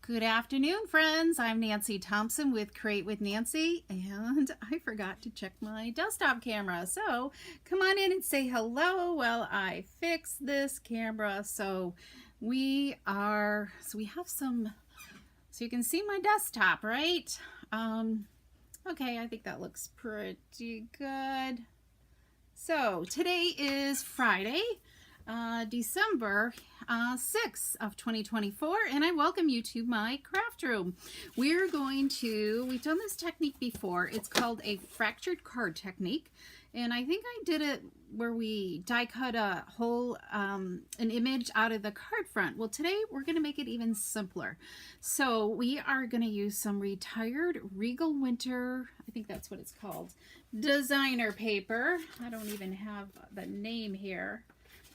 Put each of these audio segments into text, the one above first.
Good afternoon, friends. I'm Nancy Thompson with Create with Nancy, and I forgot to check my desktop camera. So come on in and say hello while I fix this camera. We have some, so you can see my desktop, right? Okay, I think that looks pretty good. So today is Friday, December 6th of 2024, and I welcome you to my craft room. We've done this technique before. It's called a fractured card technique, and I think I did it where we die cut a whole an image out of the card front. Well, today we're going to make it even simpler. So we are going to use some retired Regal Winter, I think that's what it's called, designer paper. I don't even have the name here.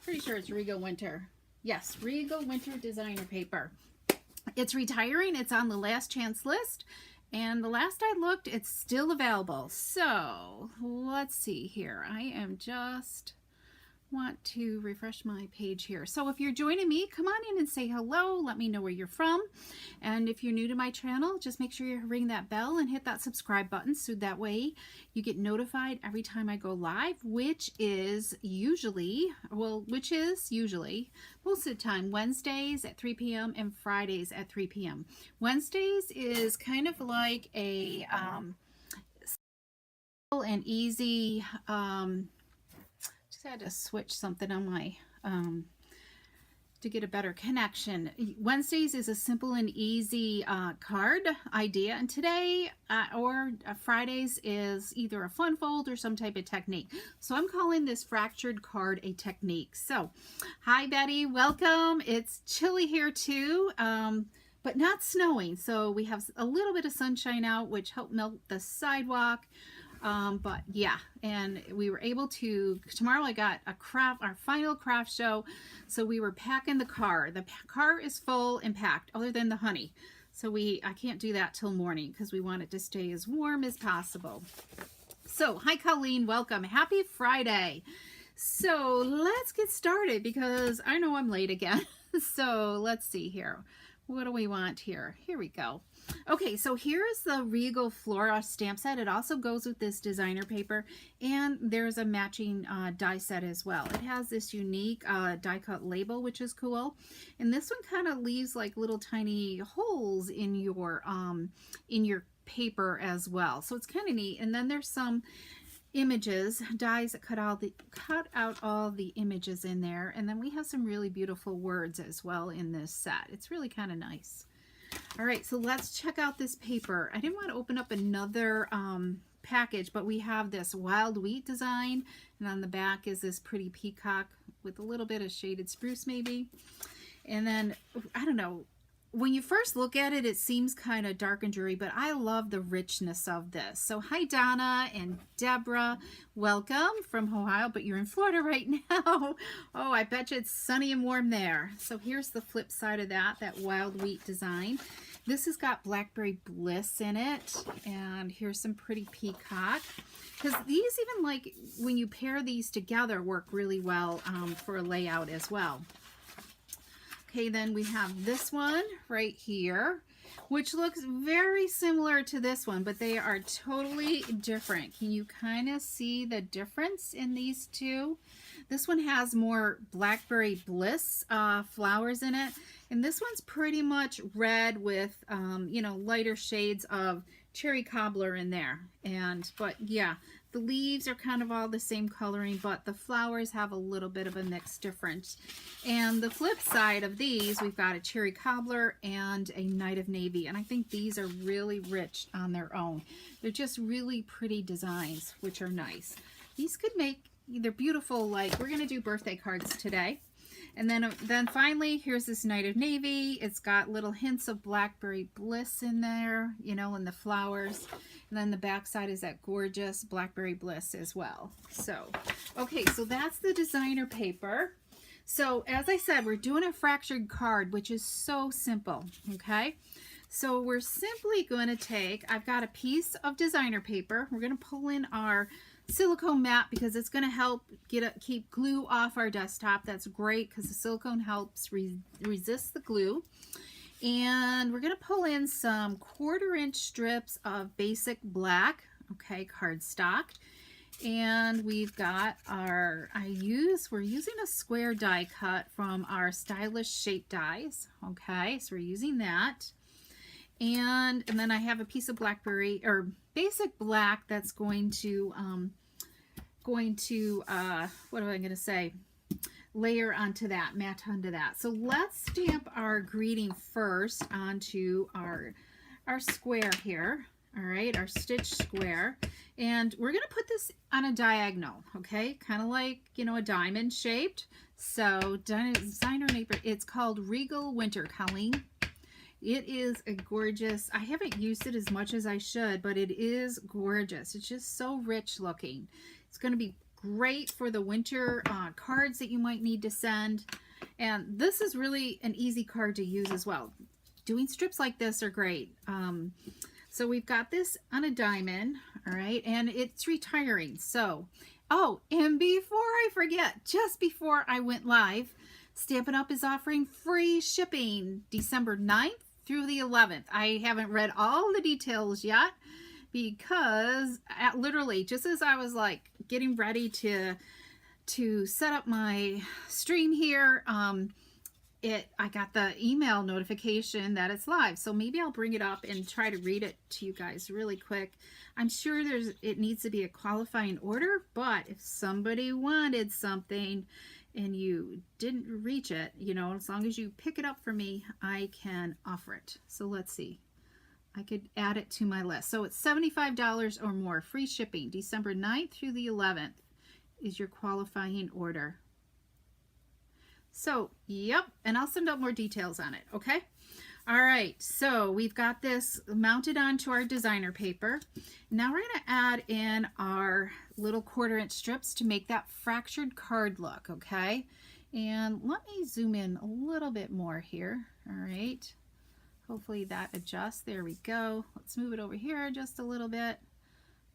Pretty sure it's Regal Winter. Yes, Regal Winter Designer Paper. It's retiring. It's on the last chance list. And the last I looked, it's still available. So let's see here. Want to refresh my page here. So if you're joining me, come on in and say hello. Let me know where you're from. And if you're new to my channel, just make sure you ring that bell and hit that subscribe button so that way you get notified every time I go live, which is usually most of the time Wednesdays at 3 p.m. and Fridays at 3 p.m. Wednesdays is kind of like a simple and easy had to switch something on my to get a better connection. Wednesdays is a simple and easy card idea, and today Fridays is either a fun fold or some type of technique. So I'm calling this fractured card a technique. So hi Betty, welcome. It's chilly here too, but not snowing, so we have a little bit of sunshine out, which helped melt the sidewalk. But yeah, and we were able to, tomorrow I got our final craft show. So we were packing the car. The car is full and packed other than the honey. So I can't do that till morning because we want it to stay as warm as possible. So hi Colleen, welcome. Happy Friday. So let's get started because I know I'm late again. So let's see here. What do we want here? Here we go. Okay, so here's the Regal Flora stamp set. It also goes with this designer paper, and there's a matching die set as well. It has this unique die cut label, which is cool, and this one kind of leaves like little tiny holes in your paper as well, so it's kind of neat. And then there's some images, dies that cut out all the images in there, and then we have some really beautiful words as well in this set. It's really kind of nice. All right, so let's check out this paper. I didn't want to open up another package, but we have this wild wheat design, and on the back is this pretty peacock with a little bit of shaded spruce maybe. And then I don't know, when you first look at it, it seems kind of dark and dreary, but I love the richness of this. So hi Donna and Deborah, welcome from Ohio, but you're in Florida right now. Oh, I bet you it's sunny and warm there. So here's the flip side of that wild wheat design. This has got Blackberry Bliss in it, and here's some pretty peacock. Because these, even like when you pair these together, work really well for a layout as well. Okay, then we have this one right here, which looks very similar to this one, but they are totally different. Can you kind of see the difference in these two? This one has more Blackberry Bliss flowers in it, and this one's pretty much red with, lighter shades of cherry cobbler in there. But yeah, the leaves are kind of all the same coloring, but the flowers have a little bit of a mixed difference. And the flip side of these, we've got a cherry cobbler and a night of navy. And I think these are really rich on their own. They're just really pretty designs, which are nice. These could make, they're beautiful, like we're going to do birthday cards today. And then finally, here's this night of navy. It's got little hints of Blackberry Bliss in there, in the flowers. And then the back side is that gorgeous Blackberry Bliss as well. So, okay, so that's the designer paper. So as I said, we're doing a fractured card, which is so simple, okay? So we're simply going to take, I've got a piece of designer paper. We're going to pull in our silicone mat because it's going to help keep glue off our desktop. That's great because the silicone helps resist the glue. And we're going to pull in some 1/4" strips of basic black, okay, cardstock. And we've got our, we're using a square die cut from our Stylish Shape dies, okay, so we're using that. And then I have a piece of blackberry, or basic black, that's going to what am I going to say, layer onto that, mat onto that. So let's stamp our greeting first onto our square here. All right, our stitch square. And we're going to put this on a diagonal, okay? Kind of like, you know, a diamond shaped. So designer paper, it's called Regal Winter, Colleen. It is a gorgeous, I haven't used it as much as I should, but it is gorgeous. It's just so rich looking. It's going to be great for the winter cards that you might need to send. And this is really an easy card to use as well. Doing strips like this are great. So we've got this on a diamond, all right, and it's retiring. So, oh, and before I forget, just before I went live, Stampin' Up! Is offering free shipping December 9th through the 11th. I haven't read all the details yet because literally just as I was like getting ready to set up my stream here, I got the email notification that it's live. So maybe I'll bring it up and try to read it to you guys really quick. I'm sure it needs to be a qualifying order, but if somebody wanted something and you didn't reach it, you know, as long as you pick it up for me, I can offer it. So let's see. I could add it to my list. So it's $75 or more, free shipping, December 9th through the 11th is your qualifying order. So, yep, and I'll send out more details on it, okay? All right, so we've got this mounted onto our designer paper. Now we're gonna add in our little 1/4" strips to make that fractured card look, okay? And let me zoom in a little bit more here, all right? Hopefully that adjusts, there we go. Let's move it over here just a little bit.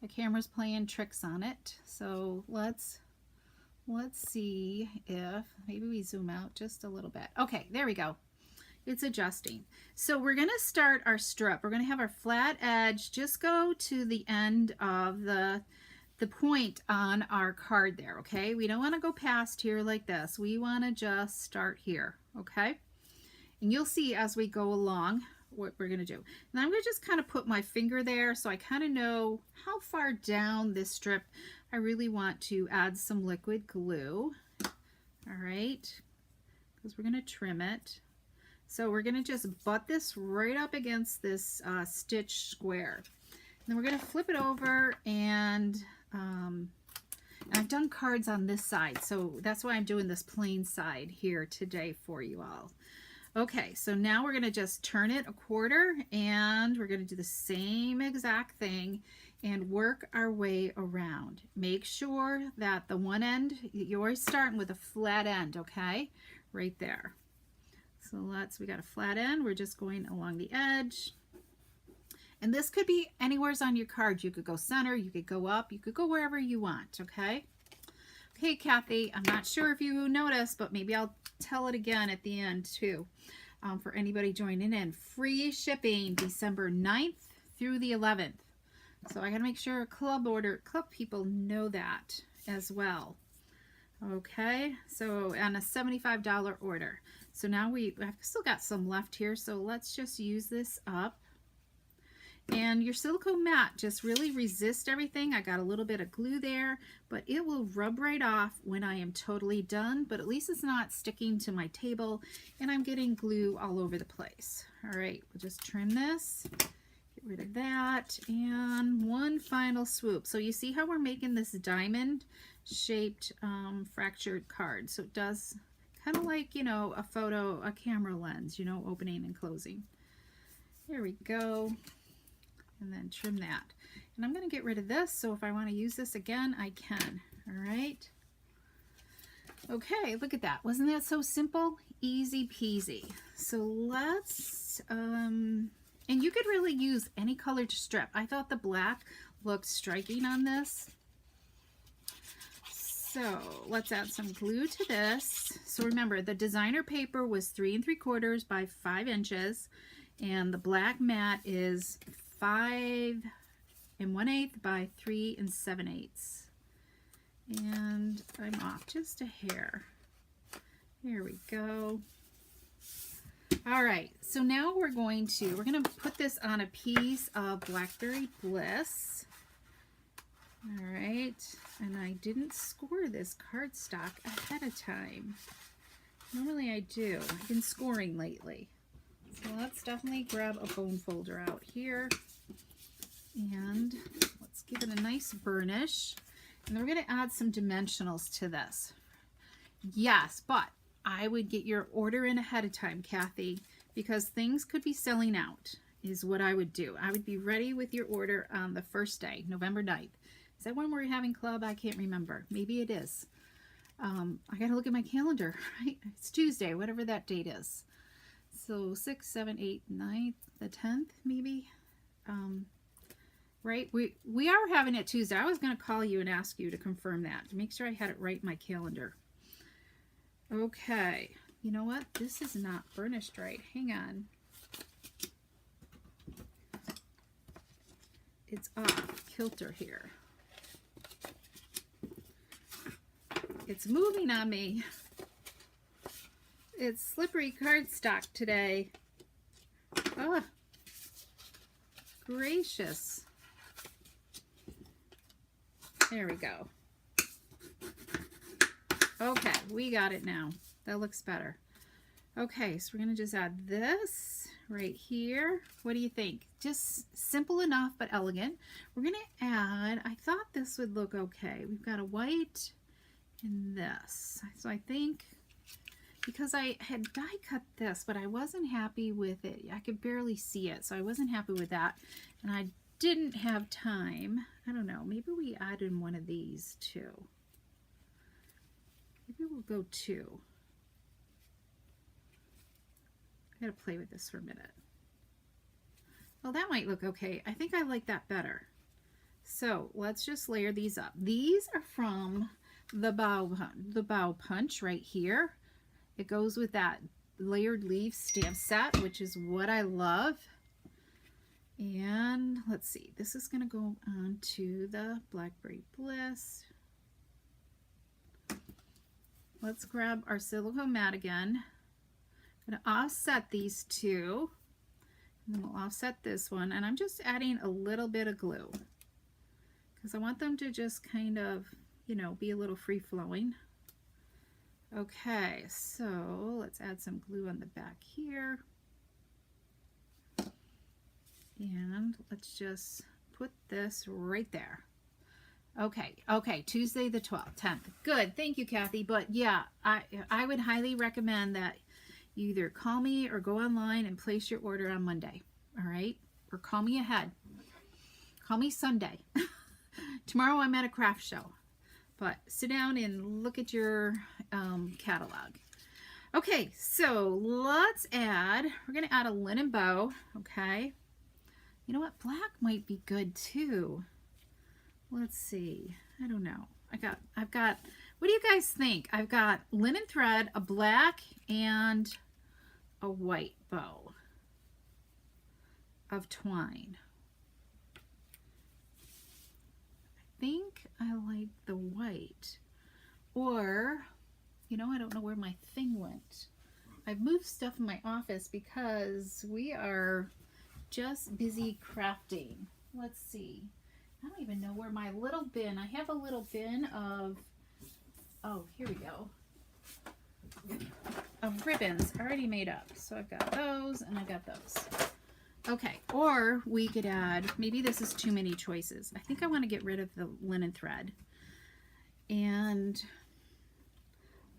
The camera's playing tricks on it, so let's see if maybe we zoom out just a little bit. Okay, there we go. It's adjusting. So we're going to start our strip. We're going to have our flat edge just go to the end of the point on our card there, okay? We don't want to go past here like this. We want to just start here, okay? And you'll see as we go along what we're going to do. And I'm going to just kind of put my finger there so I kind of know how far down this strip I really want to add some liquid glue. All right, because we're going to trim it. So we're going to just butt this right up against this stitch square. And then we're going to flip it over, and I've done cards on this side, so that's why I'm doing this plain side here today for you all. Okay, so now we're going to just turn it 1/4, and we're going to do the same exact thing and work our way around. Make sure that the one end, you're always starting with a flat end, okay? Right there. So we got a flat end. We're just going along the edge. And this could be anywhere's on your card. You could go center, you could go up, you could go wherever you want, okay? Okay, Kathy, I'm not sure if you noticed, but maybe I'll tell it again at the end too, for anybody joining in. Free shipping December 9th through the 11th. So I gotta make sure club people know that as well. Okay, so on a $75 order. So now I've still got some left here, so let's just use this up. And your silicone mat, just really resist everything. I got a little bit of glue there, but it will rub right off when I am totally done, but at least it's not sticking to my table and I'm getting glue all over the place. All right, we'll just trim this, get rid of that, and one final swoop. So you see how we're making this diamond shaped fractured card. So it does kind of like, you know, a camera lens, you know, opening and closing. There we go. And then trim that. And I'm going to get rid of this, so if I want to use this again, I can. All right. Okay, look at that. Wasn't that so simple? Easy peasy. So let's, and you could really use any colored strip. I thought the black looked striking on this. So let's add some glue to this. So remember, the designer paper was 3 3/4 by 5 inches, and the black mat is 5 1/8 by 3 7/8. And I'm off just a hair. There we go. All right, so now we're gonna put this on a piece of Blackberry Bliss. All right, and I didn't score this cardstock ahead of time. Normally I do. I've been scoring lately. So let's definitely grab a bone folder out here. And let's give it a nice burnish. And then we're going to add some dimensionals to this. Yes, but I would get your order in ahead of time, Kathy, because things could be selling out, is what I would do. I would be ready with your order on the first day, November 9th. Is that when we're having club? I can't remember. Maybe it is. I got to look at my calendar, right? It's Tuesday, whatever that date is. So 6, 7, 8, 9, the 10th, maybe. Right? We are having it Tuesday. I was going to call you and ask you to confirm that, to make sure I had it right in my calendar. Okay. You know what? This is not burnished right. Hang on. It's off kilter here. It's moving on me. It's slippery cardstock today. Oh, gracious. There we go. Okay, we got it now. That looks better. Okay, so we're going to just add this right here. What do you think? Just simple enough, but elegant. We're going to add, I thought this would look okay. We've got a white and this. So I think, because I had die cut this, but I wasn't happy with it. I could barely see it, so I wasn't happy with that. And I didn't have time. I don't know, maybe we add in one of these too. Maybe we'll go 2. I gotta play with this for a minute. Well, that might look okay. I think I like that better. So let's just layer these up. These are from the Bough punch right here. It goes with that layered leaf stamp set, which is what I love. And let's see, this is going to go on to the Blackberry Bliss. Let's grab our silicone mat again. I'm going to offset these two, and then we'll offset this one, and I'm just adding a little bit of glue because I want them to just kind of, you know, be a little free-flowing. Okay, so let's add some glue on the back here. And let's just put this right there. Okay, Tuesday the 10th. Good, thank you, Kathy. But yeah, I would highly recommend that you either call me or go online and place your order on Monday, all right? Or call me ahead. Call me Sunday. Tomorrow I'm at a craft show. But sit down and look at your catalog. Okay, so let's add, we're going to add a linen bow, okay? You know what? Black might be good too. Let's see. I don't know. I've got, what do you guys think? I've got linen thread, a black, and a white bow of twine. I think I like the white. Or, you know, I don't know where my thing went. I've moved stuff in my office because we are just busy crafting. Let's see. I don't even know where my little bin, I have a little bin of, oh, here we go, of ribbons already made up. So I've got those and I got those. Okay, or we could add, maybe this is too many choices. I think I want to get rid of the linen thread. And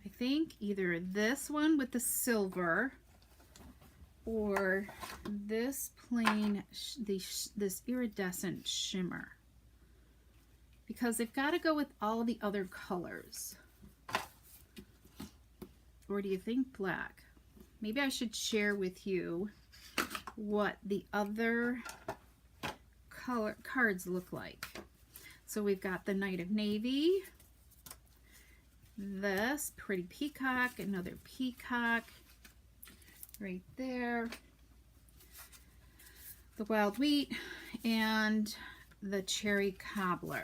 I think either this one with the silver or this plain, this iridescent shimmer. Because they've got to go with all the other colors. Or do you think black? Maybe I should share with you what the other color cards look like. So we've got the Knight of Navy. this pretty peacock, another peacock right there, the wild wheat, and the cherry cobbler.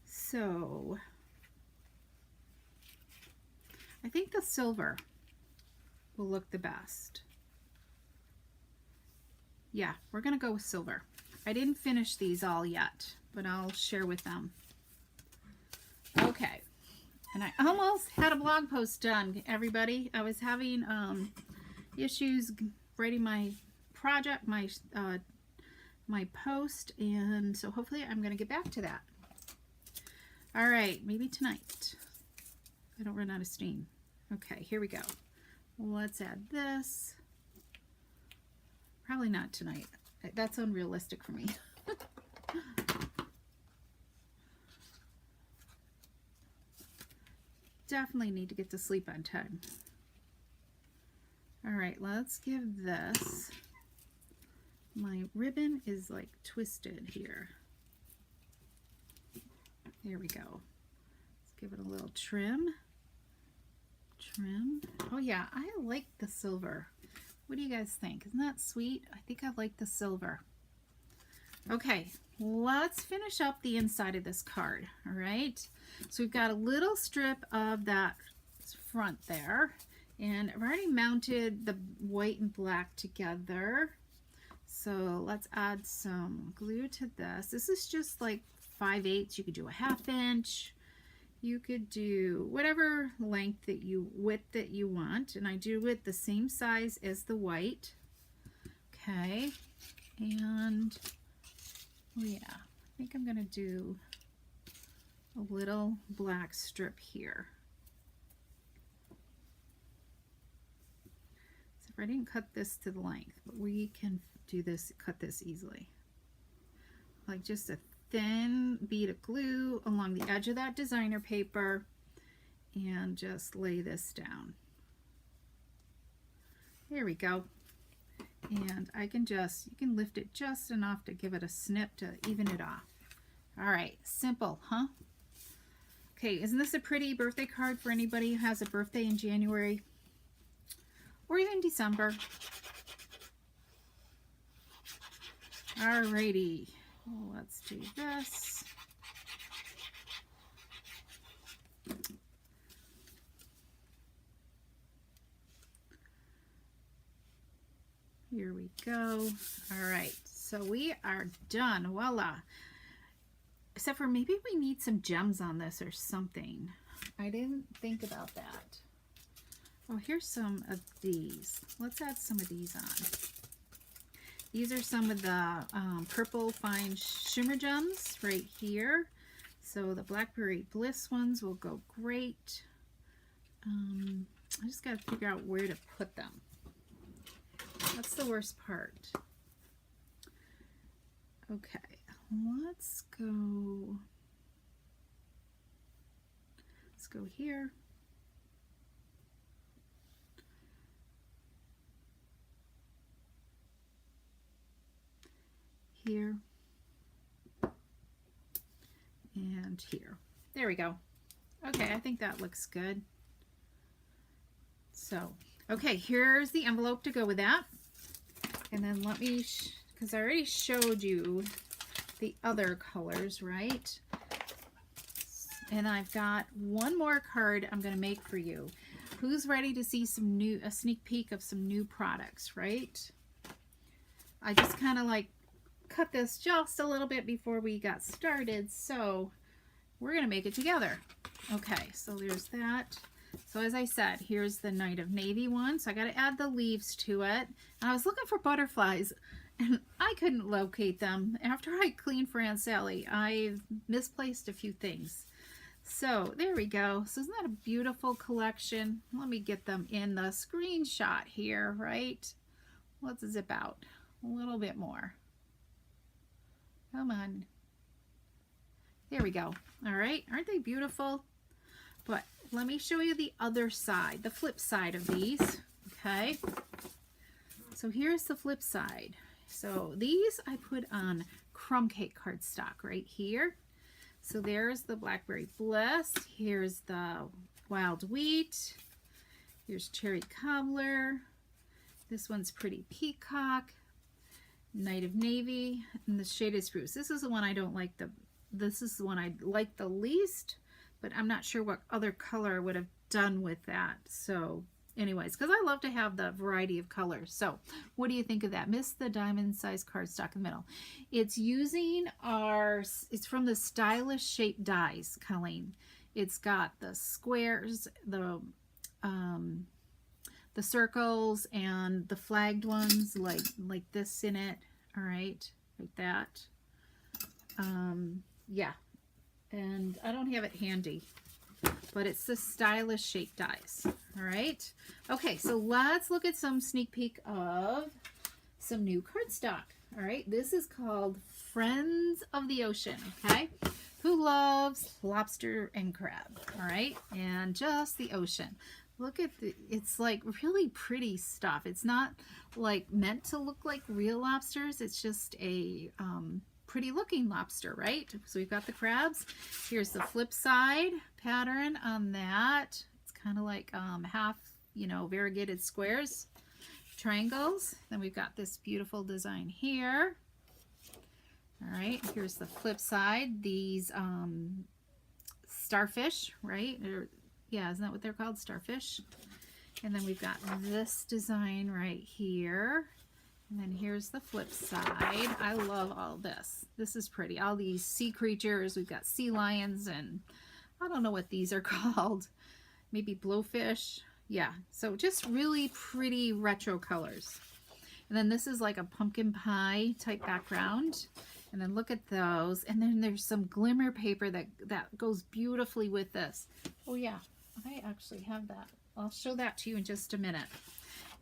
So I think the silver will look the best. Yeah, we're gonna go with silver. I didn't finish these all yet, but I'll share with them. Okay, and I almost had a blog post done, everybody. I was having issues writing my project, my post, and so hopefully I'm gonna get back to that. All right, maybe tonight. I don't run out of steam. Okay, here we go. Let's add this. Probably not tonight. That's unrealistic for me. Definitely need to get to sleep on time. All right, let's give this. My ribbon is like twisted here. There we go. Let's give it a little trim. Trim. Oh yeah, I like the silver. What do you guys think? Isn't that sweet? I think I like the silver. Okay, let's finish up the inside of this card. All right. So we've got a little strip of that front there, and I've already mounted the white and black together. So let's add some glue to this. This is just like 5/8. You could do a 1/2 inch. You could do whatever length that width that you want, and I do it the same size as the white. Okay, and oh yeah, I think I'm gonna do a little black strip here. So if I didn't cut this to the length, but we can do this, cut this easily. Like just a thin bead of glue along the edge of that designer paper and just lay this down. There we go. And I can just, you can lift it just enough to give it a snip to even it off. All right, simple, huh? Okay, isn't this a pretty birthday card for anybody who has a birthday in January or even December? Alrighty, well, let's do this. Here we go. All right, so we are done. Voila. Except for maybe we need some gems on this or something. I didn't think about that. Oh, here's some of these. Let's add some of these on. These are some of the purple fine shimmer gems right here. So the Blackberry Bliss ones will go great. I just got to figure out where to put them. That's the worst part. Okay, let's go here. Here. And here. There we go. Okay, I think that looks good. So, okay, here's the envelope to go with that. And then let me, because I already showed you the other colors, right? And I've got one more card I'm going to make for you. Who's ready to see a sneak peek of some new products, right? I just kind of like cut this just a little bit before we got started, so we're going to make it together. Okay, so there's that. So as I said, here's the Night of Navy one. So I got to add the leaves to it. And I was looking for butterflies and I couldn't locate them. After I cleaned for Aunt Sally, I've misplaced a few things. So there we go. So isn't that a beautiful collection? Let me get them in the screenshot here, right? Let's zip out a little bit more. Come on. There we go. All right. Aren't they beautiful? But let me show you the other side, the flip side of these. Okay. So here's the flip side. So these I put on crumb cake cardstock right here. So there's the Blackberry Bliss. Here's the Wild Wheat. Here's Cherry Cobbler. This one's Pretty Peacock. Night of Navy. And the Shaded Spruce. This is the one I don't like. This is the one I like the least, but I'm not sure what other color I would have done with that. So anyways, because I love to have the variety of colors. So what do you think of that? Miss the diamond size cardstock in the middle. It's using it's from the Stylish Shape Dies, Colleen. It's got the squares, the circles, and the flagged ones like this in it. All right, like that. Yeah, and I don't have it handy, but it's the Stylish Shape Dies. All right. Okay, so let's look at some sneak peek of some new cardstock. All right, this is called Friends of the Ocean. Okay, who loves lobster and crab? All right, and just the ocean. Look at it's like really pretty stuff. It's not like meant to look like real lobsters. It's just a pretty looking lobster, right? So we've got the crabs. Here's the flip side pattern on that. It's kind of like half, variegated squares, triangles. Then we've got this beautiful design here. All right, here's the flip side. These starfish, right? Yeah, isn't that what they're called? Starfish. And then we've got this design right here. And then here's the flip side. I love all this. This is pretty. All these sea creatures. We've got sea lions, and I don't know what these are called. Maybe blowfish. Yeah, so just really pretty retro colors. And then this is like a pumpkin pie type background. And then look at those. And then there's some glimmer paper that goes beautifully with this. Oh yeah, I actually have that. I'll show that to you in just a minute.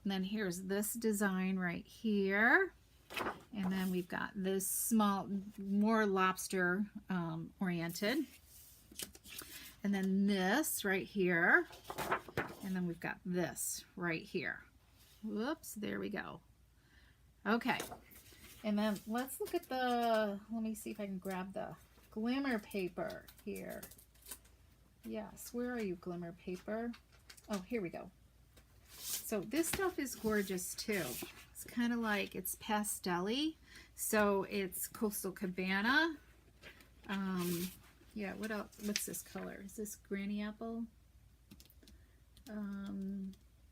And then here's this design right here. And then we've got this small, more lobster oriented. And then this right here. And then we've got this right here. Whoops, there we go. Okay. And then let's look at let me see if I can grab the glimmer paper here. Yes, where are you, glimmer paper? Oh, here we go. So this stuff is gorgeous too. It's kind of like, it's pastel-y. So it's Coastal Cabana. Yeah, what else? What's this color? Is this Granny Apple?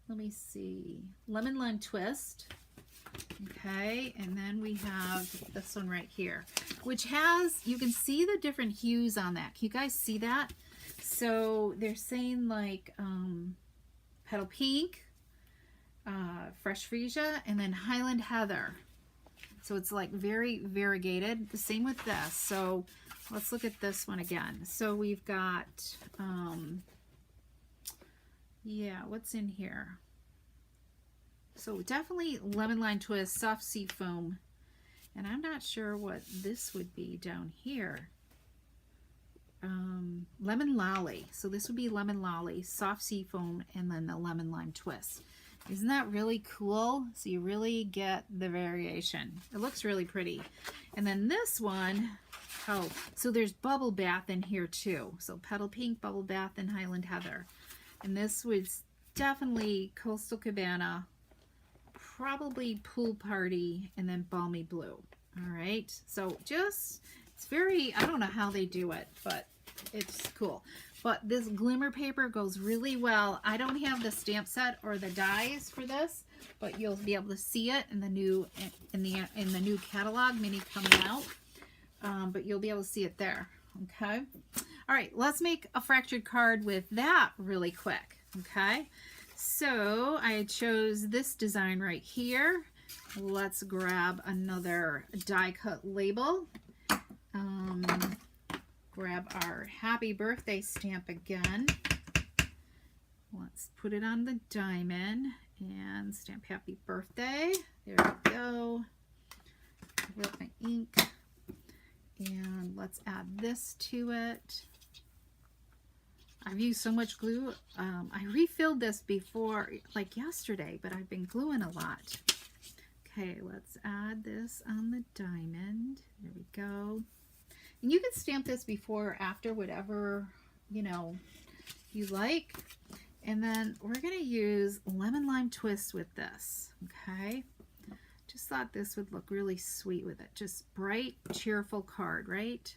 Let me see. Lemon Lime Twist. Okay, and then we have this one right here, which has, you can see the different hues on that. Can you guys see that? So they're saying like Petal Pink, Fresh Freesia, and then Highland Heather. So it's like very variegated. The same with this. So let's look at this one again. So we've got, yeah, what's in here? So definitely Lemon Lime Twist, Soft Sea Foam. And I'm not sure what this would be down here. Lemon Lolly. So this would be Lemon Lolly, Soft Sea Foam, and then the Lemon Lime Twist. Isn't that really cool? So you really get the variation. It looks really pretty. And then this one, oh, so there's Bubble Bath in here too. So Petal Pink, Bubble Bath, and Highland Heather. And this was definitely Coastal Cabana, probably Pool Party, and then Balmy Blue. All right, so just, it's very, I don't know how they do it, but it's cool. But this glimmer paper goes really well. I don't have the stamp set or the dies for this, but you'll be able to see it in the new new catalog mini coming out. But you'll be able to see it there. Okay. All right, let's make a fractured card with that really quick. Okay. So I chose this design right here. Let's grab another die cut label. Grab our happy birthday stamp again. Let's put it on the diamond and stamp happy birthday. There we go. Fill up my ink. And let's add this to it. I've used so much glue. I refilled this before, like yesterday, but I've been gluing a lot. Okay, let's add this on the diamond. There we go. And you can stamp this before or after, whatever, you know, you like. And then we're going to use lemon lime twist with this, okay? Just thought this would look really sweet with it. Just bright, cheerful card, right?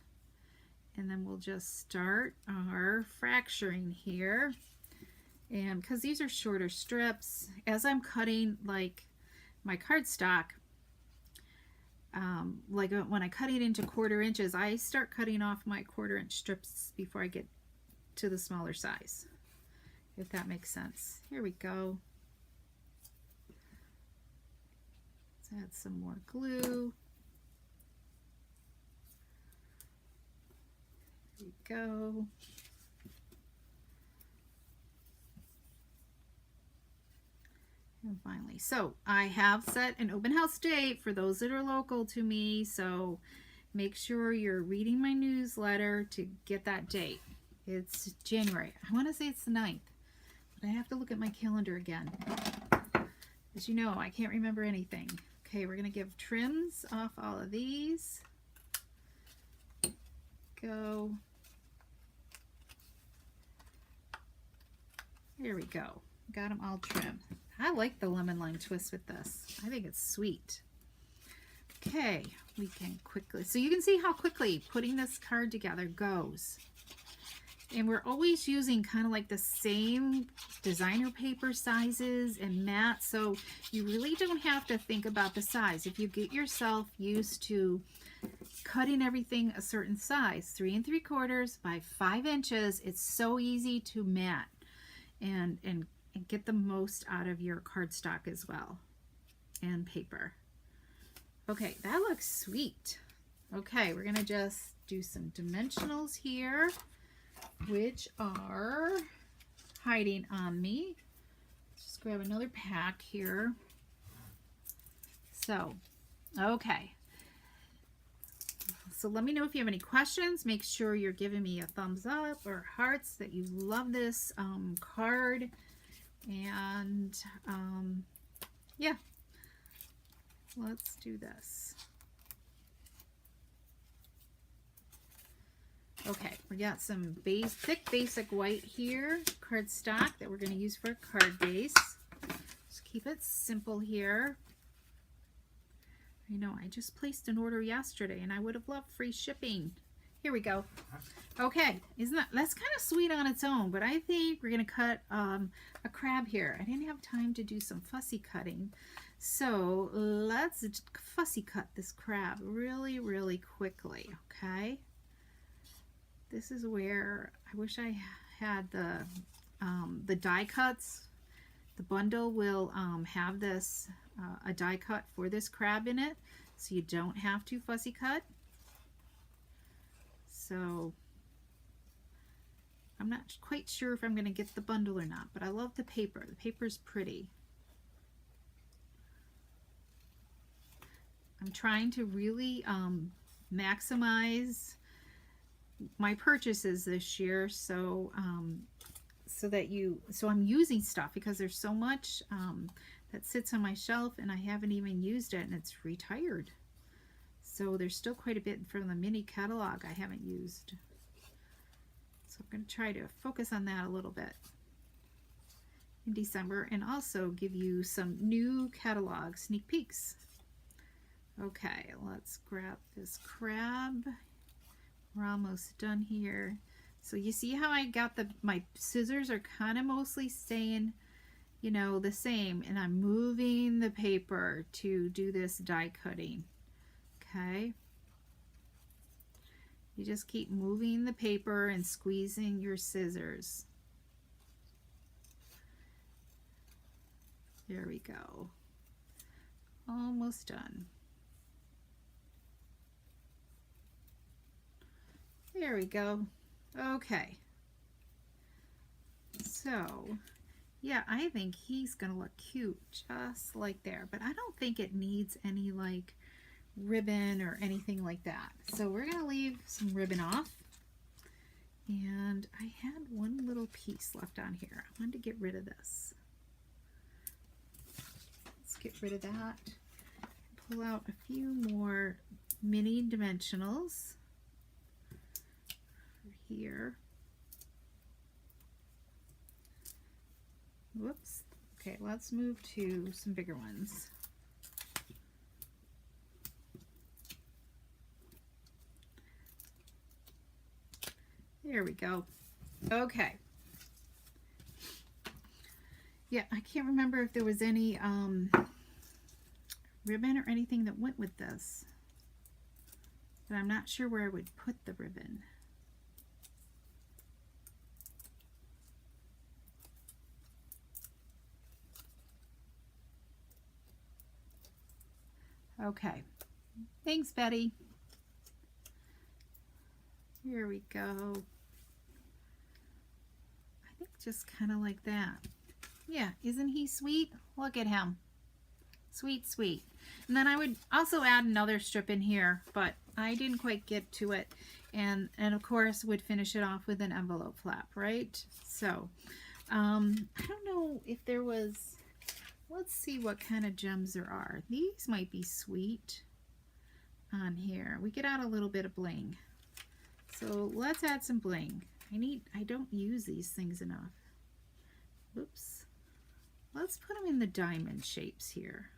And then we'll just start our fracturing here. And because these are shorter strips, as I'm cutting like my cardstock, like when I cut it into 1/4 inches, I start cutting off my 1/4 inch strips before I get to the smaller size, if that makes sense. Here we go. Let's add some more glue. There we go. And finally, so I have set an open house date for those that are local to me, so make sure you're reading my newsletter to get that date. It's January. I want to say it's the 9th, but I have to look at my calendar again. As you know, I can't remember anything. Okay, we're going to give trims off all of these. Go. There we go. Got them all trimmed. I like the lemon lime twist with this. I think it's sweet. Okay, we can quickly, so you can see how quickly putting this card together goes. And we're always using kind of like the same designer paper sizes and mats, so you really don't have to think about the size. If you get yourself used to cutting everything a certain size, 3 3/4 by 5 inches, it's so easy to mat and get the most out of your cardstock as well, and paper. Okay, that looks sweet. Okay, we're gonna just do some dimensionals here, which are hiding on me. Just grab another pack here. So, okay. So let me know if you have any questions. Make sure you're giving me a thumbs up or hearts that you love this card. And yeah, let's do this. Okay, we got some thick basic white here, cardstock that we're going to use for a card base. Just keep it simple here. I know, I just placed an order yesterday and I would have loved free shipping. Here we go. Okay, that's kind of sweet on its own, but I think we're going to cut a crab here. I didn't have time to do some fussy cutting, so let's fussy cut this crab really, really quickly, okay? This is where I wish I had the die cuts. The bundle will have this, a die cut for this crab in it, so you don't have to fussy cut. So I'm not quite sure if I'm going to get the bundle or not, but I love the paper. The paper's pretty. I'm trying to really maximize my purchases this year, so so I'm using stuff because there's so much that sits on my shelf and I haven't even used it and it's retired. So there's still quite a bit from the mini catalog I haven't used. So I'm going to try to focus on that a little bit in December and also give you some new catalog sneak peeks. Okay, let's grab this crab. We're almost done here. So you see how I got my scissors are kind of mostly staying, you know, the same, and I'm moving the paper to do this die cutting. Okay, you just keep moving the paper and squeezing your scissors. There we go. Almost done. There we go. Okay. So, yeah, I think he's gonna look cute just like there, but I don't think it needs any like ribbon or anything like that. So we're gonna leave some ribbon off. And I had one little piece left on here. I wanted to get rid of this. Let's get rid of that. Pull out a few more mini dimensionals. here. Whoops. Okay, let's move to some bigger ones. There we go. Okay. Yeah, I can't remember if there was any ribbon or anything that went with this, but I'm not sure where I would put the ribbon. Okay, thanks, Betty. Here we go. I think just kind of like that. Yeah, isn't he sweet? Look at him. Sweet, sweet. And then I would also add another strip in here, but I didn't quite get to it. And of course would finish it off with an envelope flap, right? So I don't know if there was, let's see what kind of gems there are. These might be sweet on here. We could add a little bit of bling. So let's add some bling. I don't use these things enough. Oops. Let's put them in the diamond shapes here.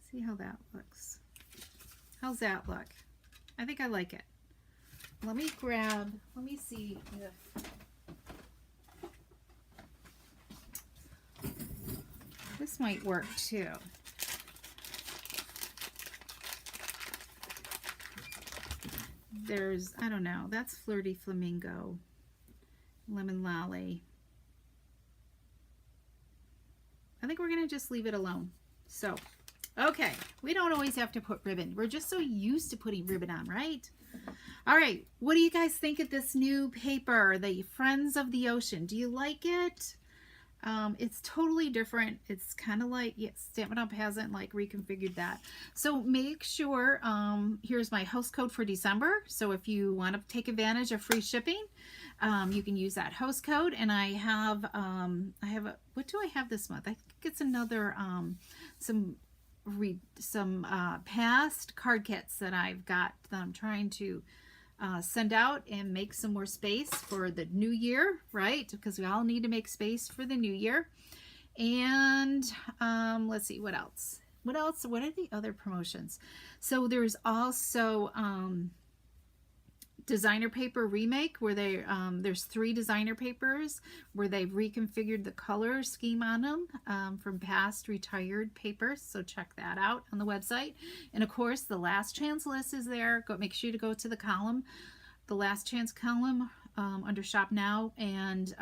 See how that looks. How's that look? I think I like it. Let me see if this might work too. There's, I don't know, that's Flirty Flamingo, Lemon Lolly. I think we're going to just leave it alone. So, okay, we don't always have to put ribbon. We're just so used to putting ribbon on, right? All right, what do you guys think of this new paper, the Friends of the Ocean? Do you like it? It's totally different. It's kind of like, yes, Stampin' Up! Hasn't like reconfigured that. So make sure, here's my host code for December. So if you want to take advantage of free shipping, you can use that host code. And I have what do I have this month? I think it's another, some past card kits that I've got that I'm trying to send out and make some more space for the new year, right? Because we all need to make space for the new year. And let's see, what else? What are the other promotions? So there's also designer paper remake where they there's 3 designer papers where they've reconfigured the color scheme on them from past retired papers, so check that out on the website. And of course the last chance list is there. Make sure to go to the column, the last chance column, under shop now, and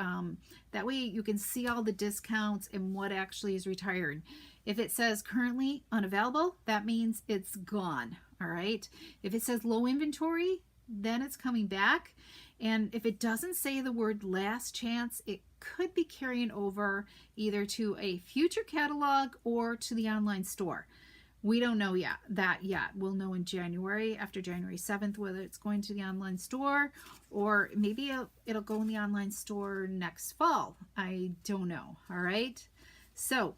that way you can see all the discounts and what actually is retired. If it says currently unavailable, that means it's gone. All right, if it says low inventory, then it's coming back. And if it doesn't say the word last chance, it could be carrying over either to a future catalog or to the online store. We don't know yet. We'll know in January, after January 7th, whether it's going to the online store or maybe it'll go in the online store next fall. I don't know. All right. So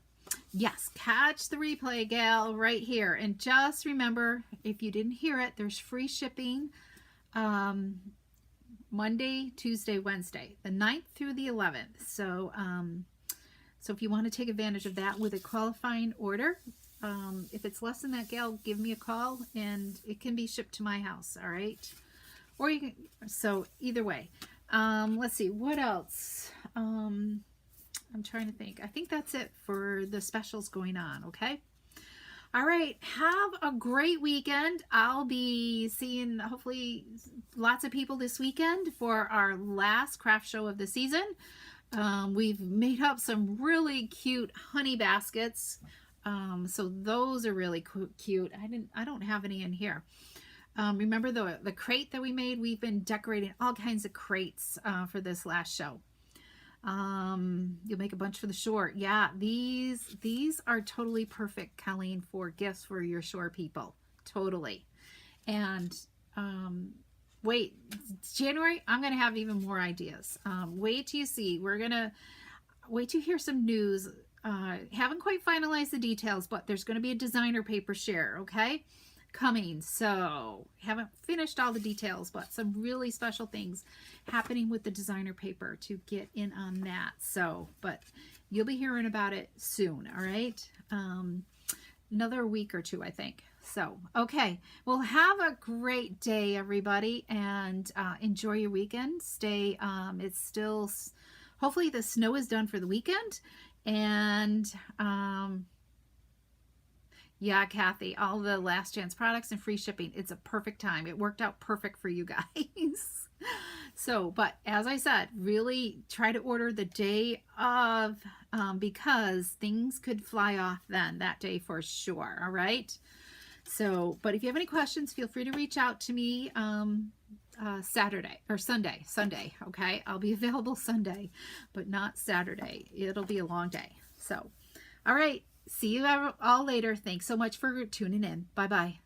yes, catch the replay, gal, right here. And just remember, if you didn't hear it, there's free shipping Monday, Tuesday, Wednesday, the 9th through the 11th. So so if you want to take advantage of that with a qualifying order, if it's less than that, gal, give me a call and it can be shipped to my house. All right, or you can, so either way. Let's see what else. I'm trying to think. I think that's it for the specials going on. Okay. All right, have a great weekend. I'll be seeing hopefully lots of people this weekend for our last craft show of the season. We've made up some really cute honey baskets. So those are really cute. I don't have any in here. Remember the crate that we made? We've been decorating all kinds of crates for this last show. You'll make a bunch for the shore. Yeah, these are totally perfect, Colleen, for gifts for your shore people. Totally. And wait, it's January, I'm gonna have even more ideas. Wait till you see. We're gonna wait to hear some news. Haven't quite finalized the details, but there's gonna be a designer paper share. Okay, coming. So haven't finished all the details, but some really special things happening with the designer paper to get in on that. So, but you'll be hearing about it soon. All right. Another week or two, I think. So, okay. Well, have a great day, everybody, and enjoy your weekend. Stay, it's still, hopefully the snow is done for the weekend. And, yeah, Kathy, all the last chance products and free shipping. It's a perfect time. It worked out perfect for you guys. So, but as I said, really try to order the day of, because things could fly off then that day for sure. All right. So, but if you have any questions, feel free to reach out to me Saturday or Sunday. Okay. I'll be available Sunday, but not Saturday. It'll be a long day. So, all right. See you all later. Thanks so much for tuning in. Bye-bye.